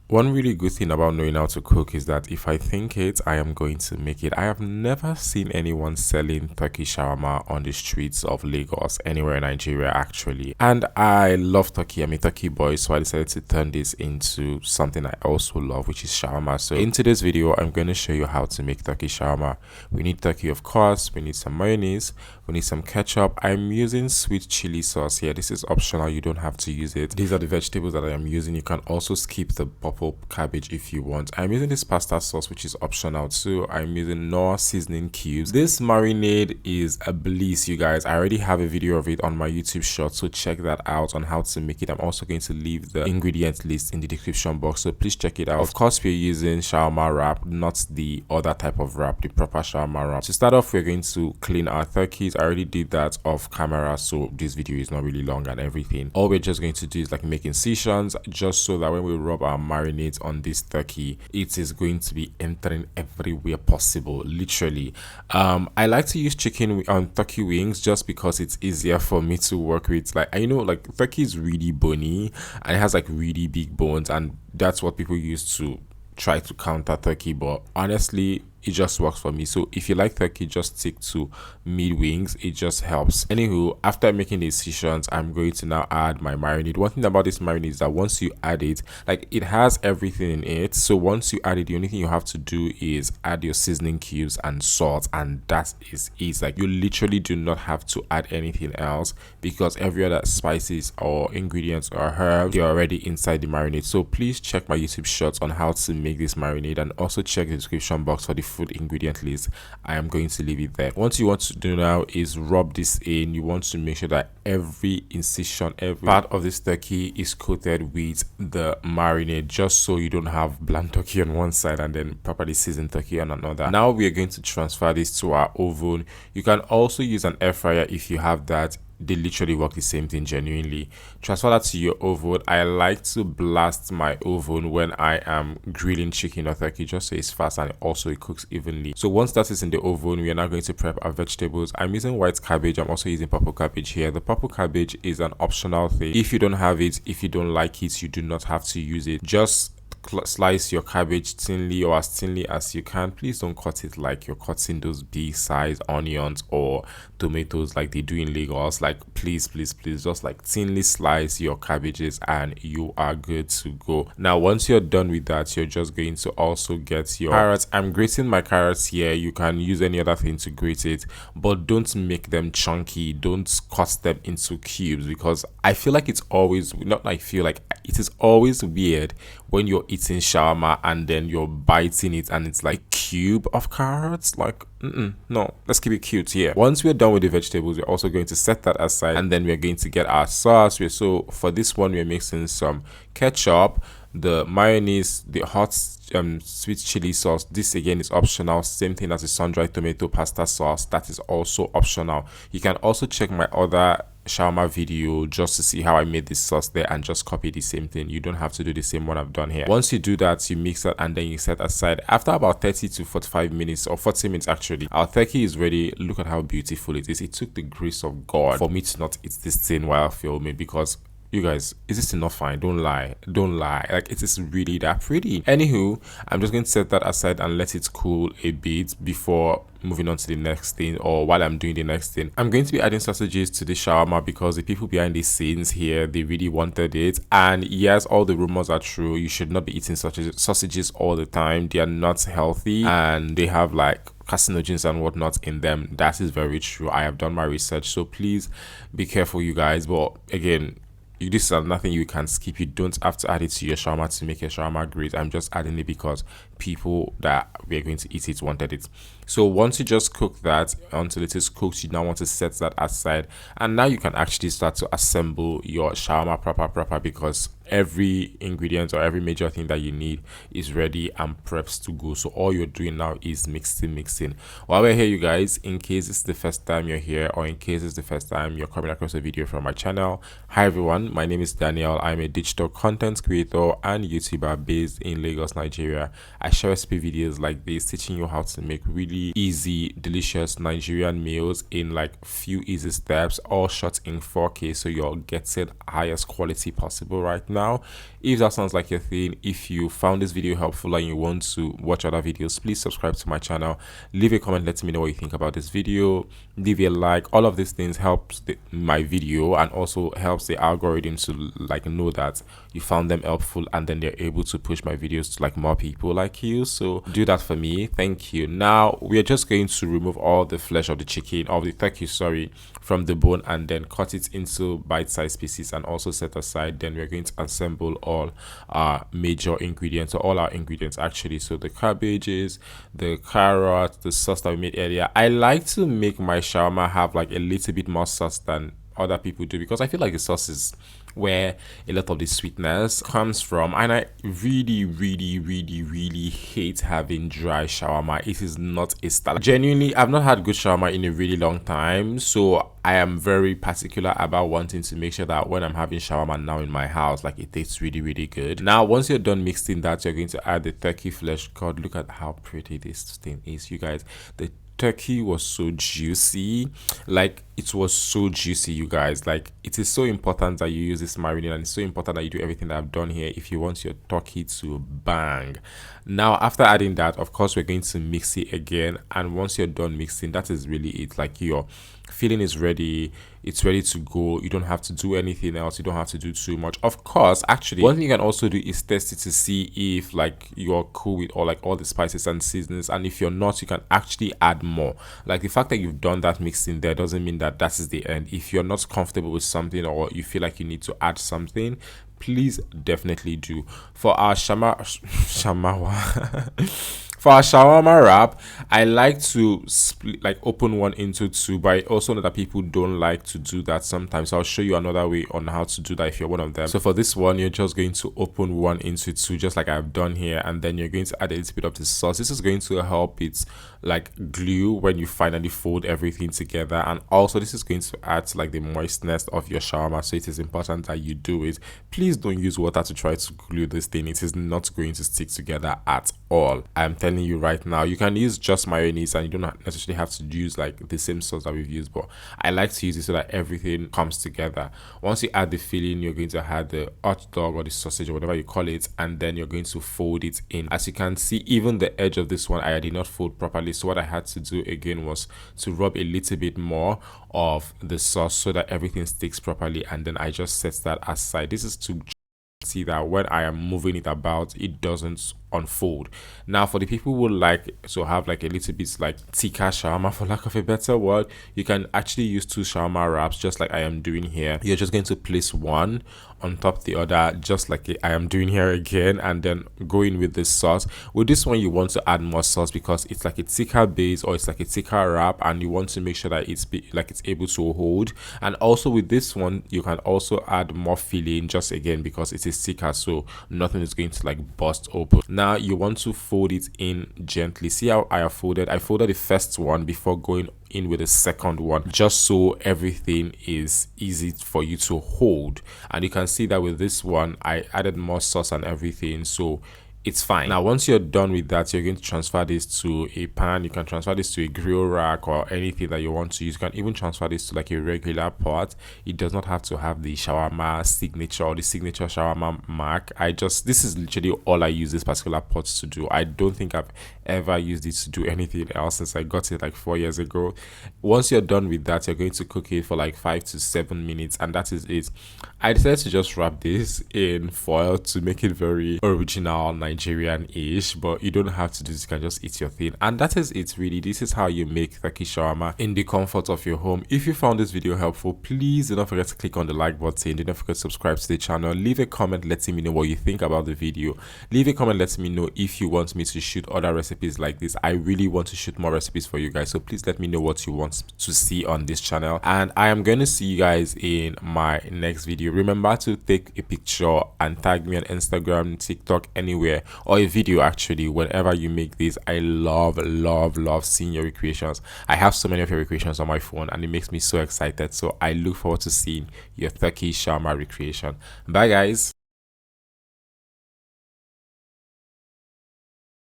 One really good thing about knowing how to cook is that if I think it, I am going to make it. I have never seen anyone selling turkey shawarma on the streets of Lagos, anywhere in Nigeria actually. And I love turkey. I'm a turkey boy, so I decided to turn this into something I also love, which is shawarma. So in today's video, I'm going to show you how to make turkey shawarma. We need turkey, of course. We need some mayonnaise. We need some ketchup. I'm using sweet chili sauce here. This is optional. You don't have to use it. These are the vegetables that I am using. You can also skip the purple cabbage if you want. I'm using this pasta sauce, which is optional too. I'm using Knorr seasoning cubes. This marinade is a bliss, you guys. I already have a video of it on my YouTube short, so check that out on how to make it. I'm also going to leave the ingredient list in the description box, so please check it out. Of course, we're using shawarma wrap, not the other type of wrap, the proper shawarma wrap. To start off, we're going to clean our turkeys. I already did that off camera, so this video is not really long and everything. All we're just going to do is like make incisions, just so that when we rub our marinade on this turkey, it is going to be entering everywhere possible, literally. I like to use chicken on turkey wings just because it's easier for me to work with. Like, I know like turkey is really bony and it has like really big bones, and that's what people use to try to counter turkey, but honestly it just works for me. So if you like turkey, just stick to mid wings, it just helps. Anywho, after making the incisions, I'm going to now add my marinade. One thing about this marinade is that once you add it, like, it has everything in it, so once you add it, the only thing you have to do is add your seasoning cubes and salt, and that is it. Like, you literally do not have to add anything else because every other spices or ingredients or herbs, they're already inside the marinade. So please check my YouTube shorts on how to make this marinade, and also check the description box for the food ingredient list. I am going to leave it there. What you want to do now is rub this in. You want to make sure that every incision, every part of this turkey is coated with the marinade, just so you don't have bland turkey on one side and then properly seasoned turkey on another. Now we are going to transfer this to our oven. You can also use an air fryer if you have that. They literally work the same thing, genuinely. Transfer that to your oven. I like to blast my oven when I am grilling chicken or turkey, just so it's fast and also it cooks evenly. So once that is in the oven, we are now going to prep our vegetables. I'm using white cabbage. I'm also using purple cabbage here. The purple cabbage is an optional thing. If you don't have it, if you don't like it, you do not have to use it. Just slice your cabbage thinly, or as thinly as you can. Please don't cut it like you're cutting those big size onions or tomatoes like they do in Lagos. Like, please just like thinly slice your cabbages and you are good to go. Now once you're done with that, you're just going to also get your carrots. I'm grating my carrots here. You can use any other thing to grate it, but don't make them chunky. Don't cut them into cubes, because I feel like it's always, not I feel like, it is always weird when you're eating shawarma and then you're biting it and it's like cube of carrots. Like, no, let's keep it cute here. Once we're done with the vegetables, we're also going to set that aside, and then we're going to get our sauce. So for this one, we're mixing some ketchup, the mayonnaise, the hot sweet chili sauce. This again is optional, same thing as the sun-dried tomato pasta sauce, that is also optional. You can also check my other shawarma video just to see how I made this sauce there and just copy the same thing. You don't have to do the same one I've done here. Once you do that, you mix that and then you set aside. After about 30 to 45 minutes, or 40 minutes actually, our turkey is ready. Look at how beautiful it is. It took the grace of God for me to not eat this thing while filming, because you guys, is this not fine? Don't lie, like, it is really that pretty. Anywho, I'm just going to set that aside and let it cool a bit before moving on to the next thing, or while I'm doing the next thing. I'm going to be adding sausages to the shawarma because the people behind the scenes here, they really wanted it. And yes, all the rumors are true. You should not be eating sausages all the time. They are not healthy and they have like carcinogens and whatnot in them. That is very true. I have done my research, so please be careful, you guys. But again, this is nothing you can skip. You don't have to add it to your shawarma to make your shawarma great. I'm just adding it because people that we're going to eat it wanted it. So once you just cook that until it is cooked, you now want to set that aside, and now you can actually start to assemble your shawarma proper, because every ingredient or every major thing that you need is ready and preps to go. So all you're doing now is mixing. While we're here, you guys, in case it's the first time you're here, or in case it's the first time you're coming across a video from my channel, hi everyone, my name is Daniel. I'm a digital content creator and YouTuber based in Lagos, Nigeria. I share recipe videos like this, teaching you how to make really easy, delicious Nigerian meals in like few easy steps, all shot in 4K, so you're getting highest quality possible right now. now. If that sounds like your thing, if you found this video helpful and you want to watch other videos, please subscribe to my channel. Leave a comment, let me know what you think about this video. Leave a like. All of these things helps my video, and also helps the algorithm to like know that you found them helpful, and then they're able to push my videos to like more people like you. So do that for me, thank you. Now we are just going to remove all the flesh of the chicken, of the turkey, sorry, from the bone, and then cut it into bite-sized pieces and also set aside. Then we're going to assemble all our major ingredients, or all our ingredients actually. So the cabbages, the carrot, the sauce that we made earlier. I like to make my shawarma have like a little bit more sauce than other people do, because I feel like the sauce is where a lot of the sweetness comes from, and I really hate having dry shawarma. It is not a style. Genuinely, I've not had good shawarma in a really long time, so I am very particular about wanting to make sure that when I'm having shawarma now in my house, like it tastes really good. Now once you're done mixing that, you're going to add the turkey flesh. God, look at how pretty this thing is, you guys. The turkey was so juicy, like it was so juicy, you guys. Like it is so important that you use this marinade, and it's so important that you do everything that I've done here if you want your turkey to bang. Now after adding that, of course, we're going to mix it again, and once you're done mixing, that is really it. Like your filling is ready, it's ready to go. You don't have to do anything else, you don't have to do too much. Of course, actually, one thing you can also do is test it to see if like you're cool with all the spices and seasonings, and if you're not, you can actually add more. Like the fact that you've done that mixing there doesn't mean that is the end. If you're not comfortable with something, or you feel like you need to add something, please definitely do. For our for our shawarma wrap, I like to split, like open one into two, but I also know that people don't like to do that sometimes. So I'll show you another way on how to do that if you're one of them. So for this one, you're just going to open one into two, just like I've done here, and then you're going to add a little bit of the sauce. This is going to help it like glue when you finally fold everything together, and also this is going to add to like the moistness of your shawarma. So it is important that you do it. Please don't use water to try to glue this thing. It is not going to stick together at all. I'm telling you right now, you can use just mayonnaise, and you don't necessarily have to use like the same sauce that we've used, but I like to use it so that everything comes together. Once you add the filling, you're going to add the hot dog or the sausage or whatever you call it, and then you're going to fold it in. As you can see, even the edge of this one I did not fold properly, so what I had to do again was to rub a little bit more of the sauce so that everything sticks properly, and then I just set that aside. This is to see that when I am moving it about, it doesn't unfold. Now for the people who like to have like a little bit like thicker shawarma, for lack of a better word, you can actually use two shawarma wraps just like I am doing here. You're just going to place one on top of the other, just like I am doing here again, and then go in with this sauce. With this one, you want to add more sauce because it's like a thicker base, or it's like a thicker wrap, and you want to make sure that it's able to hold. And also with this one, you can also add more filling, just again because it is thicker, so nothing is going to like bust open. Now you want to fold it in gently. See how I folded the first one before going in with the second one, just so everything is easy for you to hold. And you can see that with this one I added more sauce and everything, so it's fine. Now once you're done with that, you're going to transfer this to a pan. You can transfer this to a grill rack or anything that you want to use. You can even transfer this to like a regular pot. It does not have to have the shawarma signature or the signature shawarma mark. This is literally all I use this particular pot to do. I don't think I've ever used it to do anything else since I got it like 4 years ago. Once you're done with that, you're going to cook it for like 5 to 7 minutes, and that is it. I decided to just wrap this in foil to make it very original Nigerian-ish, but you don't have to do this. You can just eat your thing, and that is it really. This is how you make turkey shawarma in the comfort of your home. If you found this video helpful, please do not forget to click on the like button. Do not forget to subscribe to the channel. Leave a comment letting me know what you think about the video. Leave a comment letting me know if you want me to shoot other recipes like this. I really want to shoot more recipes for you guys, so please let me know what you want to see on this channel, and I am going to see you guys in my next video. Remember to take a picture and tag me on Instagram, TikTok, anywhere, or a video actually whenever you make this. I love seeing your recreations. I have so many of your recreations on my phone, and it makes me so excited, so I look forward to seeing your turkey shawarma recreation. Bye guys.